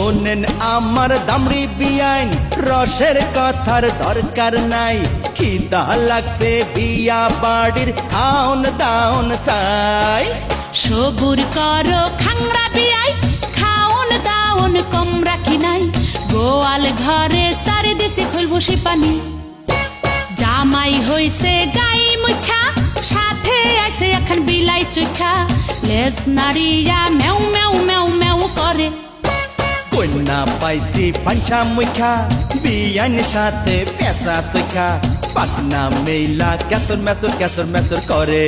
শোনেন আমার দামড়ি বিয়াইন, রসের কথার দরকার নাই। খিদা লাগছে বিয়া বাড়ির খাওন দাওন চাই। সবুর করো খাংরা বিয়াই, খাওন দাওন কম রাখি নাই। গোয়াল ঘরে চারিদিকে খুলবসি পানি। জামাই হইছে গাই মুখা, সাথে আছে এখন বিলাই চুখা। লেজ নাড়িয়া মেউ মেউ মেউ মেউ করে। কন্যা পাইছি পাঞ্চা মুখা, বিয়াইন সাথে পেশা সুখা। পাকনা মেলা ক্যাসর মেসর করে।